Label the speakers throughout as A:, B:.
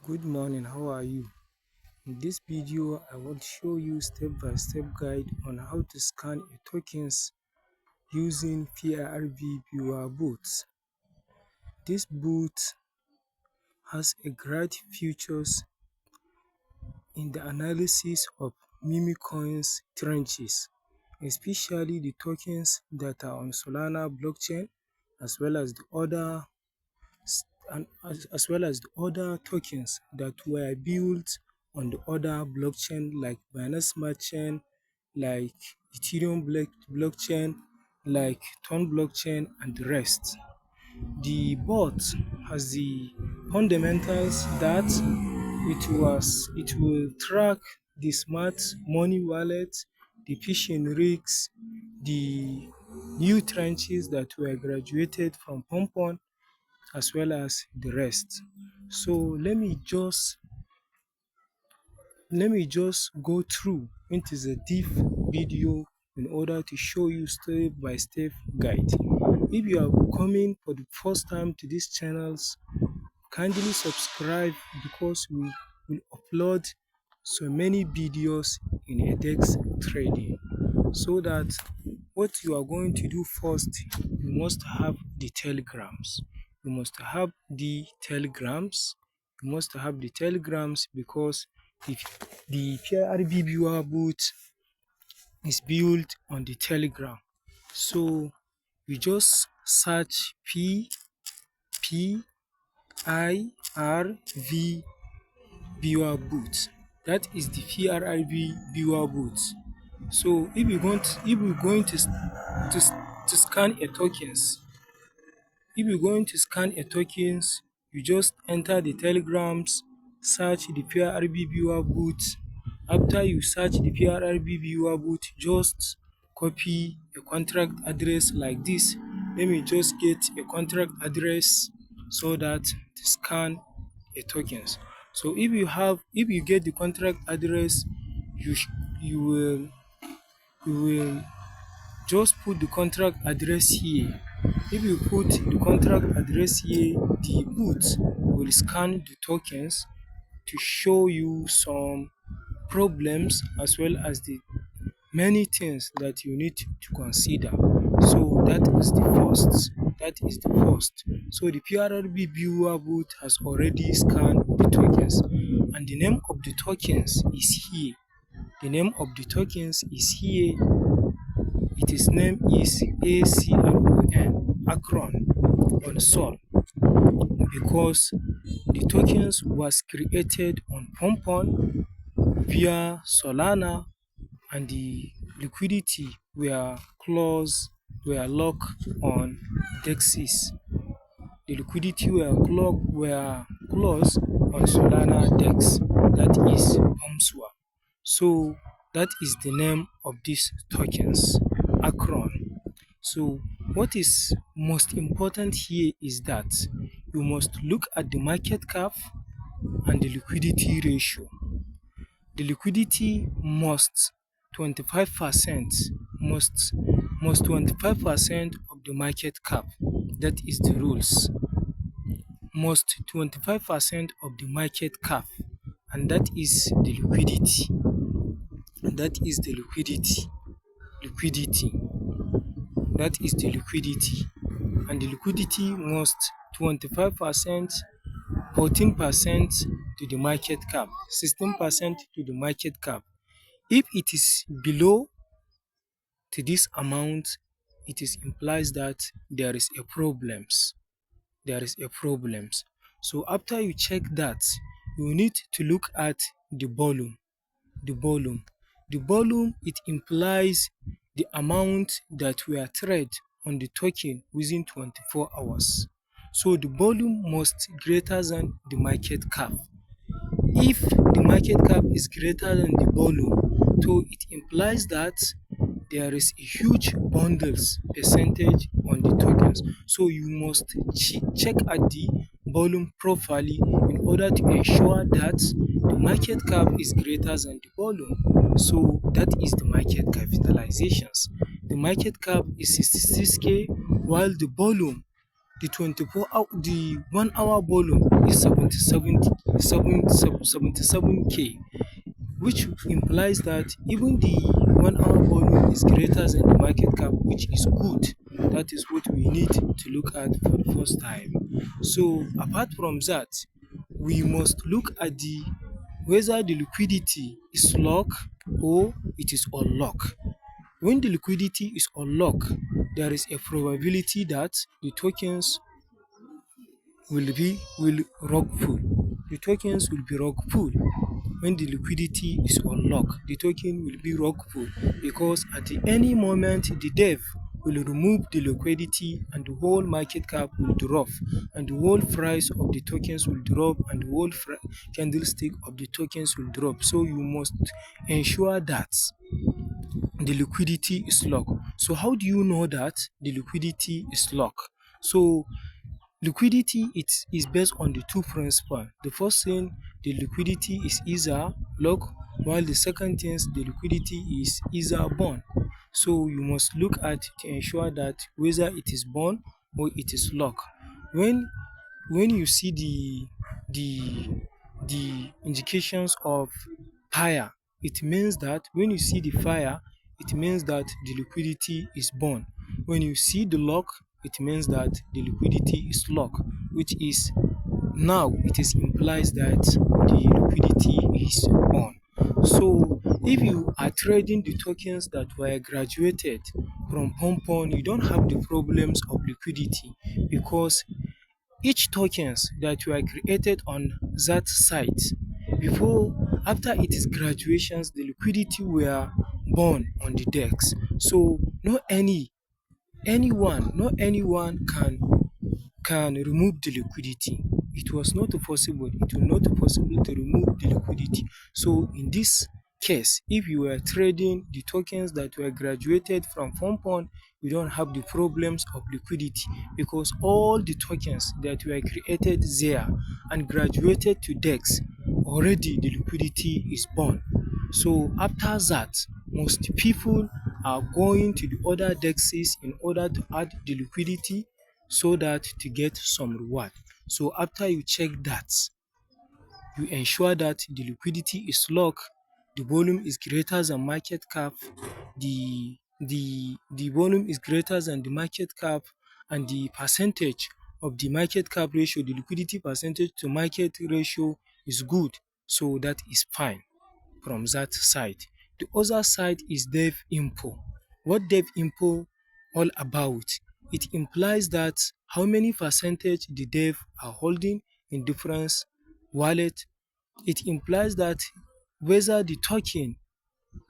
A: Good morning, how are you? In this video, I will show you step-by-step guide on how to scan a tokens using PIRB Bot. This bot has a great features in the analysis of meme coins trenches, especially the tokens that are on Solana blockchain as well as the other tokens that were built on the other blockchain like Binance Smart Chain, like Ethereum blockchain, like Ton blockchain, and the rest. The bot has the fundamentals that it will track the smart money wallet, the phishing risks, the new trenches that were graduated from Pompon, as well as the rest. So let me just go through into the deep video in order to show you step by step guide. If you are coming for the first time to these channels, kindly subscribe because we will upload so many videos in edX trading, so that what you are going to do first, you must have the telegrams. You must have the telegrams. You must have the telegrams because the PIRB viewer bot is built on the telegram. So you just search PIRB viewer bot. That is the PIRB viewer bot. So if you're going to scan a tokens, you just enter the telegrams, search the PIRB viewer bot. After you search the PIRB viewer bot, just copy a contract address like this. Let me just get a contract address so that to scan a tokens. So if you get the contract address, you will just put the contract address here. If you put the contract address here, the bot will scan the tokens to show you some problems as well as the many things that you need to consider. So that is the first. So the PIRB viewer bot has already scanned the tokens, and the name of the tokens is here. Its name is Acron on Sol, because the tokens was created on Pompon via Solana, and the liquidity were locked on DEXs. The liquidity were closed on Solana DEX, that is POMSWA. So that is the name of these tokens, Acron. So what is most important here is that you must look at the market cap and the liquidity ratio. The liquidity must 25% of the market cap. That is the rules. Must 25% of the market cap, and that is the liquidity. That is the liquidity. And the liquidity must 25%, 14% to the market cap, 16% to the market cap. If it is below to this amount, it implies that there is a problems. So after you check that, you need to look at the volume. The volume, it implies the amount that we are trade on the token within 24 hours. So the volume must greater than the market cap. If the market cap is greater than the volume, so it implies that there is a huge bundles percentage on the tokens. So you must check at the volume properly in order to ensure that the market cap is greater than the volume. So that is the market capitalizations. The market cap is 66k, while the volume the 1 hour volume is 77k, which implies that even the 1 hour volume is greater than the market cap, which is good. That is what we need to look at for the first time. So apart from that, we must look at the whether the liquidity is lock or it is unlock. When the liquidity is unlocked, there is a probability that the tokens will rug pull. The tokens will be rug pull. When the liquidity is unlocked, the token will be rug pull, because at any moment the dev will remove the liquidity and the whole market cap will drop, and the whole price of the tokens will drop, and the whole candlestick of the tokens will drop. So you must ensure that the liquidity is locked. So how do you know that the liquidity is locked? So liquidity is based on the two principles. The first thing, the liquidity is either locked, while the second thing, the liquidity is either born. So you must look at to ensure that whether it is born or it is locked. When when you see the the indications of fire, it means that when you see the fire, it means that the liquidity is born. When you see the lock, it means that the liquidity is locked, which is now it is implies that the liquidity is on. So if you are trading the tokens that were graduated from Pompon, you don't have the problems of liquidity, because each tokens that were created on that site before after its graduations, the liquidity were born on the DEX. So no anyone can remove the liquidity. It was not possible. It will not possible to remove the liquidity. So in this case, if you were trading the tokens that were graduated from Pompon, you don't have the problems of liquidity, because all the tokens that were created there and graduated to DEX, already the liquidity is born. So after that, most people are going to the other DEXs in order to add the liquidity so that to get some reward. So after you check that, you ensure that the liquidity is locked, the volume is greater than market cap, the volume is greater than the market cap, and the percentage of the market cap ratio, the liquidity percentage to market ratio is good. So that is fine from that side. The other side is dev info. What dev info all about? It implies that how many percentage the dev are holding in different wallet. It implies that whether the token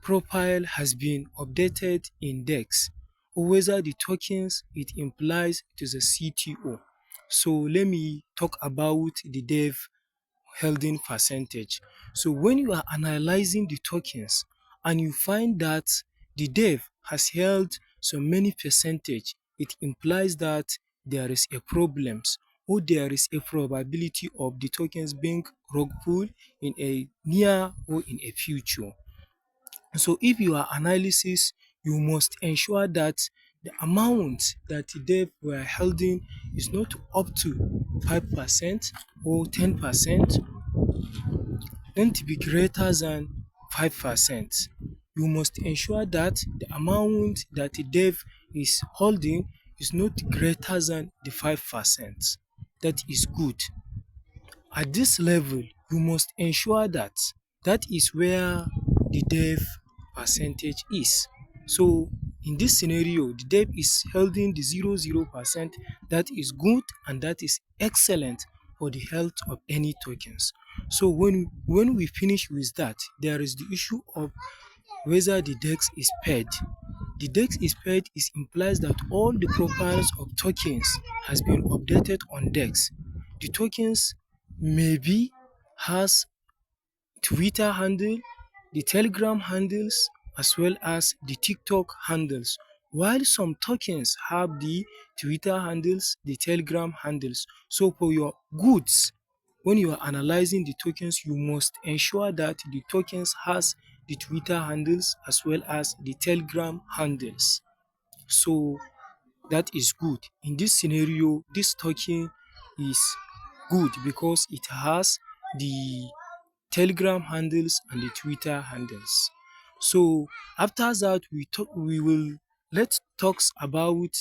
A: profile has been updated in DEX, or whether the tokens it implies to the CTO. So let me talk about the dev holding percentage. So when you are analyzing the tokens and you find that the dev has held so many percentage, it implies that there is a problems, or there is a probability of the tokens being rug pulled in a near or in a future. So if you are analysis, you must ensure that the amount that the dev were holding is not up to 5% or 10%, don't be greater than 5%. You must ensure that the amount that the dev is holding is not greater than the 5%. That is good. At this level, you must ensure that that is where the dev percentage is. So in this scenario, the dev is holding the 0.0%. That is good and that is excellent for the health of any tokens. So when we finish with that, there is the issue of whether the DEX is paired. The DEX is paired is implies that all the profiles of tokens has been updated on DEX. The tokens maybe has Twitter handle, the Telegram handles, as well as the TikTok handles. While some tokens have the Twitter handles, the Telegram handles. So for your goods, when you are analyzing the tokens, you must ensure that the tokens has the Twitter handles as well as the Telegram handles. So that is good. In this scenario, this token is good because it has the Telegram handles and the Twitter handles. So after that, we will let's talks about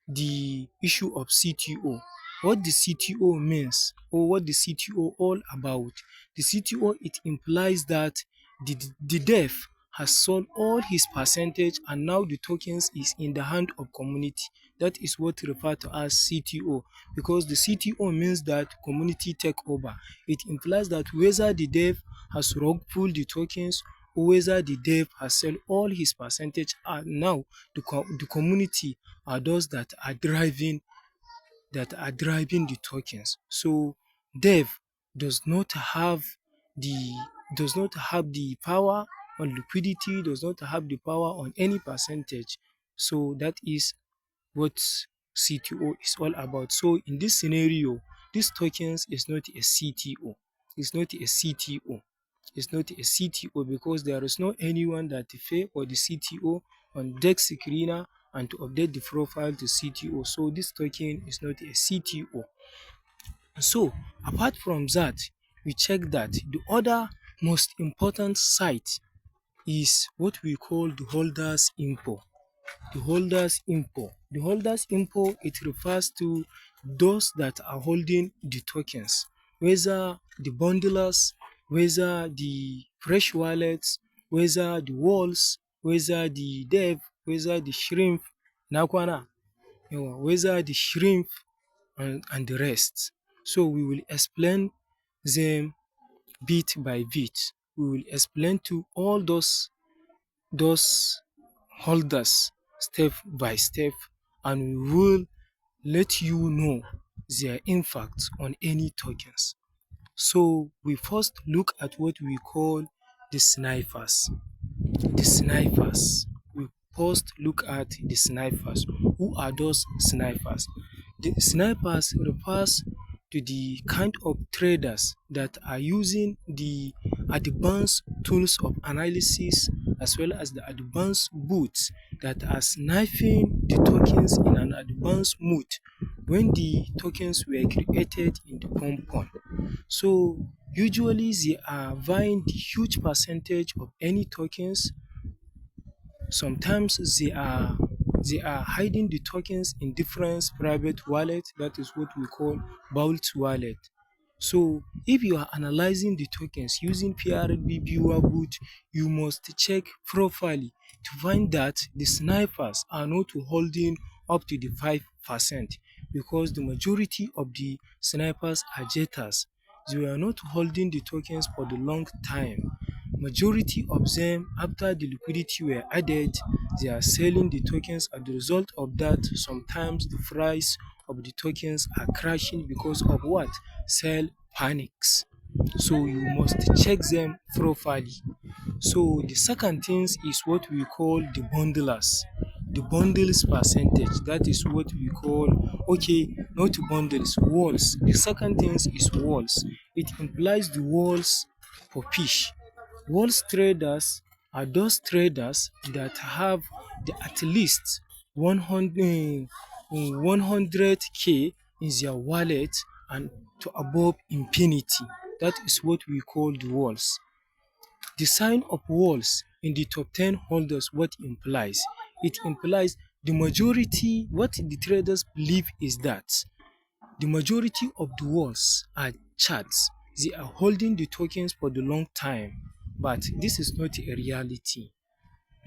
A: the issue of CTO. What the CTO means or what the CTO all about. The CTO, it implies that the dev has sold all his percentage and now the tokens is in the hand of community. That is what referred to as CTO, because the CTO means that community take over. It implies that whether the dev has rug pulled the tokens or whether the dev has sell all his percentage, and now the community are those that are driving the tokens. So dev does not have the power on liquidity, does not have the power on any percentage. So that is what CTO is all about. So in this scenario, this tokens is not a CTO. It's not a CTO. It's not a CTO because there is no anyone that pay for the CTO on Dex Screener and to update the profile to CTO. So this token is not a CTO. So apart from that, we check that the other most important site is what we call the holders info. The holders info. The holders info, it refers to those that are holding the tokens, whether the bundlers, whether the fresh wallets, whether the walls, whether the dev, whether the shrimp, nakwana, whether the shrimp and the rest. So we will explain them bit by bit. We will explain to all those holders step by step, and we will let you know their impact on any tokens. So we first look at what we call the snipers. The snipers. We first look at the snipers. Who are those snipers? The snipers refers to the kind of traders that are using the advanced tools of analysis as well as the advanced bots that are sniping the tokens in an advanced mode when the tokens were created in the compound. So usually they are buying the huge percentage of any tokens. Sometimes they are hiding the tokens in different private wallets. That is what we call vault wallet. So if you are analyzing the tokens using PIRB Bot, you must check properly to find that the snipers are not holding up to the 5%, because the majority of the snipers are jetters. They were not holding the tokens for the long time. Majority of them, after the liquidity were added, they are selling the tokens. As a result of that, sometimes the price of the tokens are crashing because of what? Sell panics. So you must check them properly. So the second thing is what we call the bundlers. The bundles percentage, that is what we call, okay, not bundles, walls. The second thing is walls. It implies the walls for fish. Walls traders are those traders that have at least 100k in their wallet and to above infinity. That is what we call the walls. The sign of walls in the top 10 holders, what implies? It implies the majority, what the traders believe is that the majority of the walls are charts. They are holding the tokens for the long time, but this is not a reality.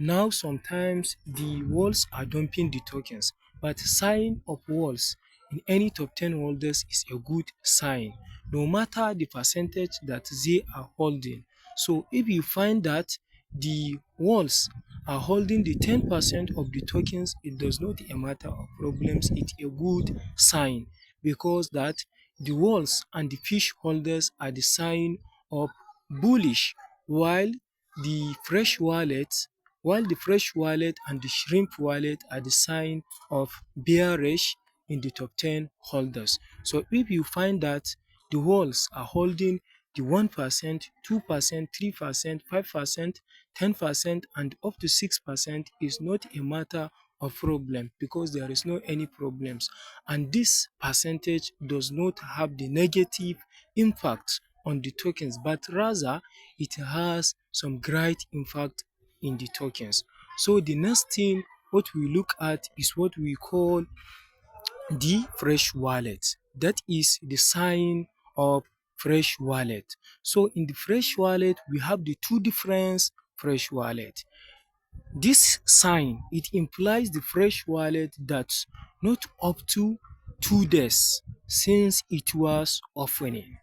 A: Now sometimes the walls are dumping the tokens, but sign of walls in any top 10 holders is a good sign, no matter the percentage that they are holding. So if you find that the walls are holding the 10% of the tokens, it does not a matter of problems, it's a good sign, because that the walls and the fish holders are the sign of bullish, while the fresh wallets and the shrimp wallet are the sign of bearish in the top 10 holders. So if you find that the walls are holding the 1%, 2%, 3%, 5%, 10%, and up to 6% is not a matter of problem because there is no any problems, and this percentage does not have the negative impact on the tokens, but rather it has some great impact in the tokens. So the next thing what we look at is what we call the fresh wallet. That is the sign of fresh wallet. So in the fresh wallet we have the two different fresh wallet. This sign, it implies the fresh wallet that's not up to 2 days since it was opening.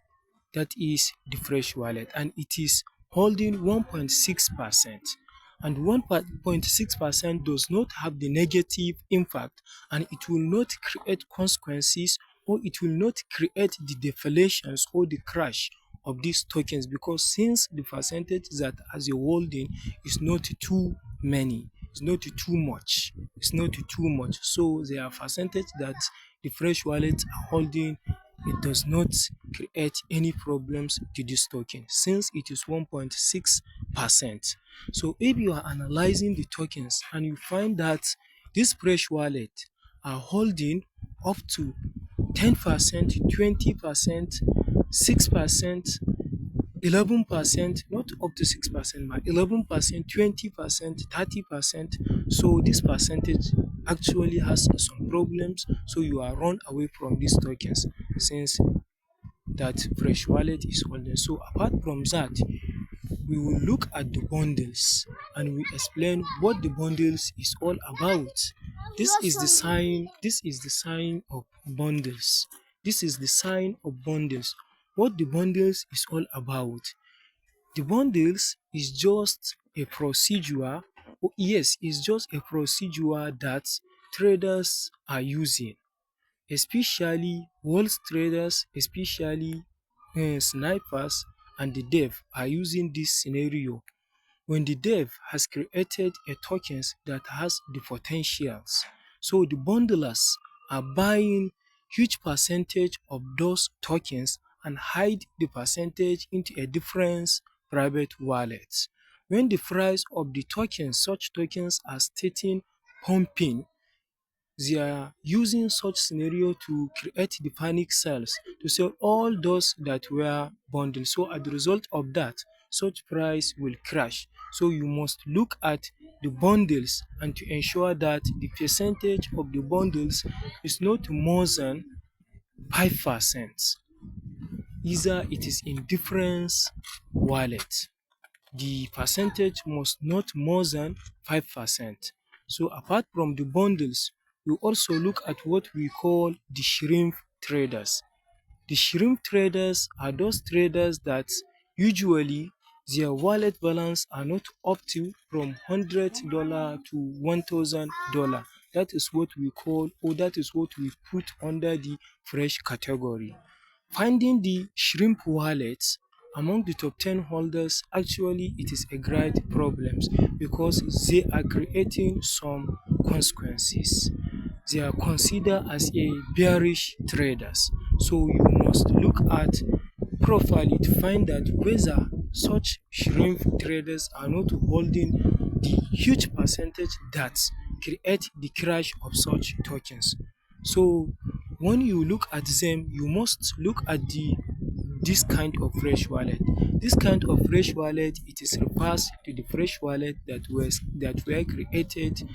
A: That is the fresh wallet, and it is holding 1.6%. And 1.6% does not have the negative impact, and it will not create consequences, or it will not create the deflations or the crash of these tokens, because since the percentage that as a holding is not too many, it's not too much, so their percentage that the fresh wallets are holding, it does not create any problems to this token since it is 1.6%. So if you are analyzing the tokens and you find that this fresh wallet are holding up to 10%, 20%, 6%, 11%, not up to 6%, but 11%, 20%, 30%. So this percentage actually has some problems. So you are run away from these tokens since that fresh wallet is holding. So apart from that, we will look at the bundles and we explain what the bundles is all about. This is the sign of bundles. This is the sign of bundles. What the bundles is all about. The bundles is just a procedure, yes, it's just a procedure that traders are using, especially world traders, especially snipers and the dev are using this scenario when the dev has created a tokens that has the potentials. So the bundlers are buying huge percentage of those tokens and hide the percentage into a different private wallet. When the price of the tokens, such tokens are stating pumping, they are using such scenario to create the panic sales to sell all those that were bundled. So as a result of that, such price will crash. So you must look at the bundles and to ensure that the percentage of the bundles is not more than 5%. Either it is in different wallet. The percentage must not more than 5%. So apart from the bundles, we also look at what we call the shrimp traders. The shrimp traders are those traders that usually their wallet balance are not up to from $100 to $1,000. That is what we call, or that is what we put under the fresh category. Finding the shrimp wallets among the top 10 holders, actually it is a great problem because they are creating some consequences. They are considered as a bearish traders. So you must look at properly to find that whether such shrimp traders are not holding the huge percentage that create the crash of such tokens. So when you look at them, you must look at this kind of fresh wallet. This kind of fresh wallet, it is refers to the fresh wallet that were created,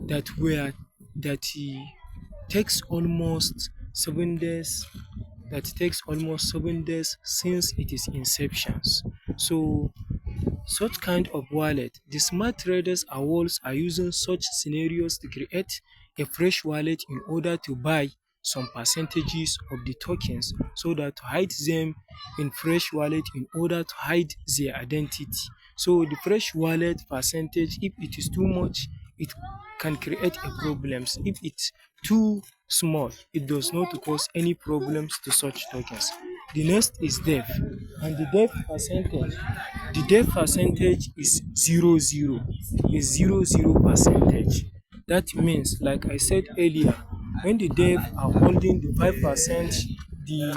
A: that were that takes almost 7 days, that takes almost 7 days since it is inception. So such kind of wallet, the smart traders are using such scenarios to create a fresh wallet in order to buy some percentages of the tokens so that to hide them in fresh wallet in order to hide their identity. So the fresh wallet percentage, if it is too much, it can create a problems. If it's too small, it does not cause any problems to such tokens. The next is depth, and the depth percentage is 0 0, is 0 0 percentage. That means, like I said earlier, when the depth are holding the 5%, the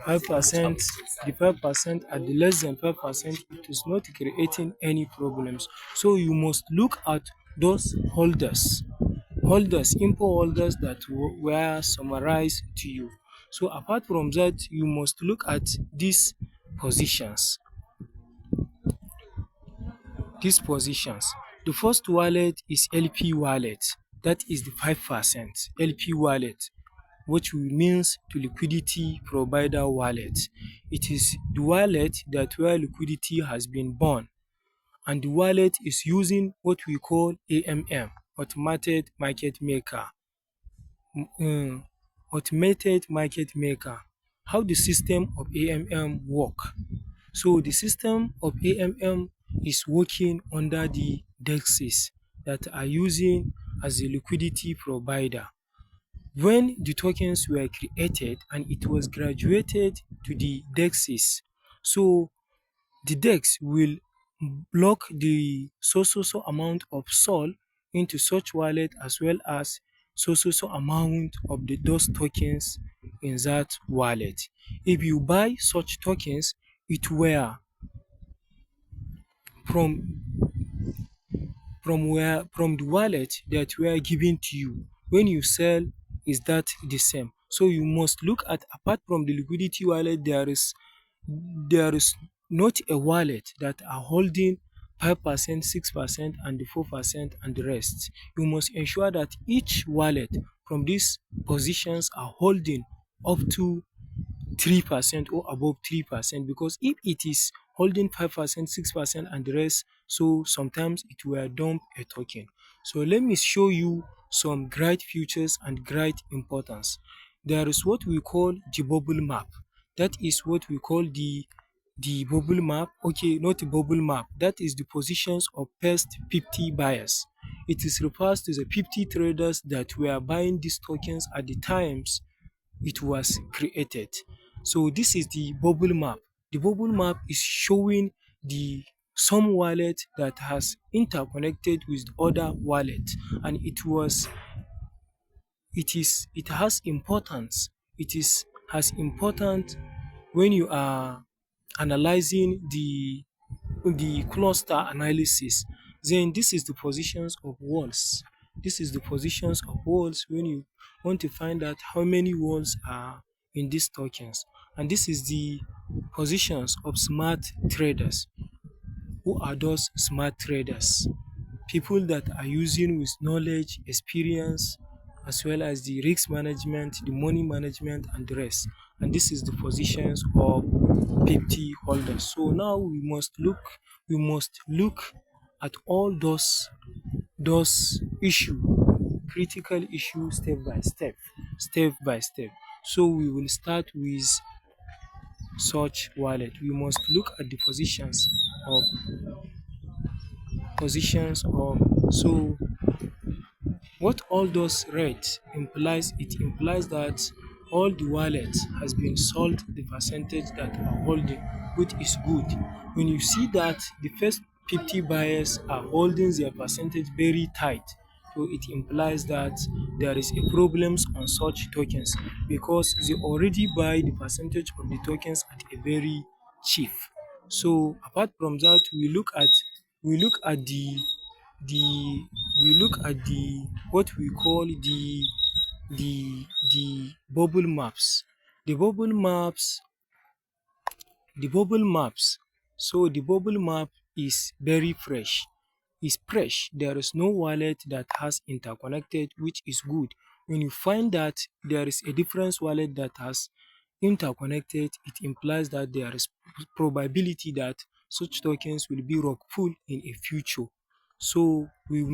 A: 5%, the 5% at the less than 5%, it is not creating any problems. So you must look at those holders holders, info holders that were summarized to you. So apart from that, you must look at these positions. These positions. The first wallet is LP wallet. That is the 5% LP wallet, which means to liquidity provider wallet. It is the wallet that where liquidity has been born, and the wallet is using what we call AMM, automated market maker. um Automated market maker. How the system of AMM work? So the system of AMM is working under the DEXs that are using as a liquidity provider. When the tokens were created and it was graduated to the DEXs, so the DEX will block the so amount of SOL into such wallet, as well as so amount of those tokens in that wallet. If you buy such tokens, it were from from the wallet that were given to you. When you sell, is that the same? So you must look at, apart from the liquidity wallet, there is not a wallet that are holding 5%, 6%, and the 4%, and the rest. You must ensure that each wallet from these positions are holding up to 3% or above 3%, because if it is holding 5%, 6%, and the rest, so sometimes it will dump a token. So let me show you some great features and great importance. There is what we call the bubble map. That is what we call the bubble map. Okay, not the bubble map. That is the positions of first 50 buyers. It is refers to the 50 traders that were buying these tokens at the times it was created. So this is the bubble map. The bubble map is showing the some wallet that has interconnected with other wallet, and it has importance. It is has importance when you are analyzing the cluster analysis. Then this is the positions of walls. This is the positions of walls when you want to find out how many walls are in these tokens. And this is the positions of smart traders. Who are those smart traders? People that are using with knowledge, experience, as well as the risk management, the money management, and the rest. And this is the positions of 50 holders. So now we must look at all those issue, critical issue, step by step, step by step. So we will start with such wallet. We must look at the of positions of so what all those rates implies, it implies that all the wallet has been sold the percentage that are holding, which is good. When you see that the first 50 buyers are holding their percentage very tight, so it implies that there is a problems on such tokens, because they already buy the percentage of the tokens at a very cheap. So apart from that, we look at the we look at the what we call the bubble maps. The bubble maps the bubble maps. So the bubble map is very fresh. Is fresh. There is no wallet that has interconnected, which is good. When you find that there is a different wallet that has interconnected, it implies that there is probability that such tokens will be rockful in a future. So we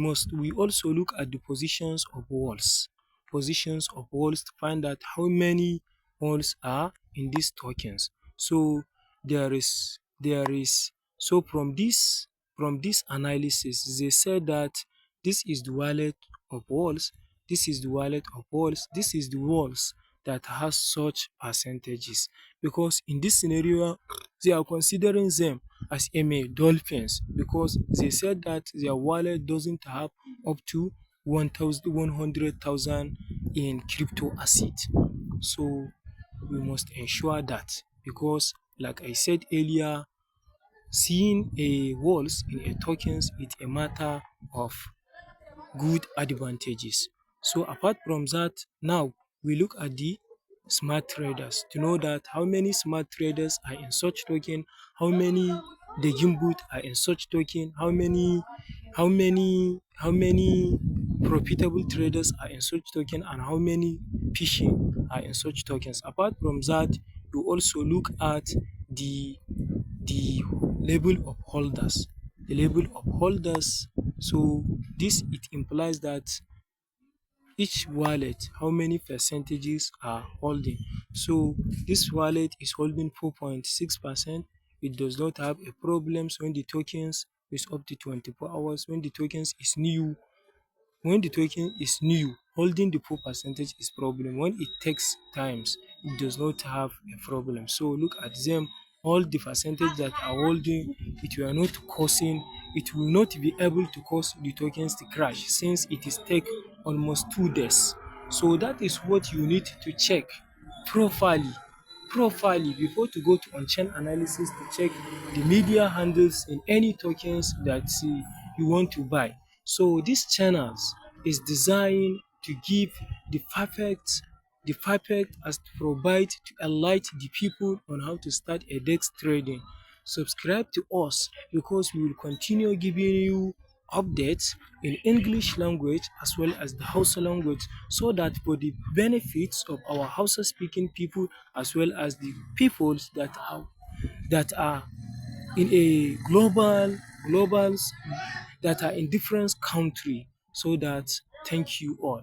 A: also look at the positions of walls to find out how many walls are in these tokens. So there is so from this analysis, they said that this is the wallet of walls, this is the wallet of walls, this is the walls that has such percentages, because in this scenario they are considering them as MA dolphins, because they said that their wallet doesn't have up to 100,000 in crypto asset. So we must ensure that, because like I said earlier, seeing a walls in a tokens is a matter of good advantages. So apart from that, now we look at the smart traders to know that how many smart traders are in such token, how many the gimbot are in such token, how many profitable traders are in such token, and how many phishing are in such tokens. Apart from that, you also look at the the level of holders. The level of holders. So this it implies that each wallet, how many percentages are holding. So this wallet is holding 4.6%. It does not have a problems when the tokens is up to 24 hours. When the token is new, holding the full percentage is problem. When it takes times, it does not have a problem. So look at them, all the percentage that are holding, it will not be able to cause the tokens to crash since it is take almost 2 days. So that is what you need to check properly before to go to on-chain analysis to check the media handles in any tokens that you want to buy. So these channels is designed to give the perfect as to provide to enlighten the people on how to start a DEX trading. Subscribe to us because we will continue giving you updates in English language as well as the Hausa language, so that for the benefits of our Hausa speaking people as well as the peoples that are in a globals that are in different country, so that thank you all.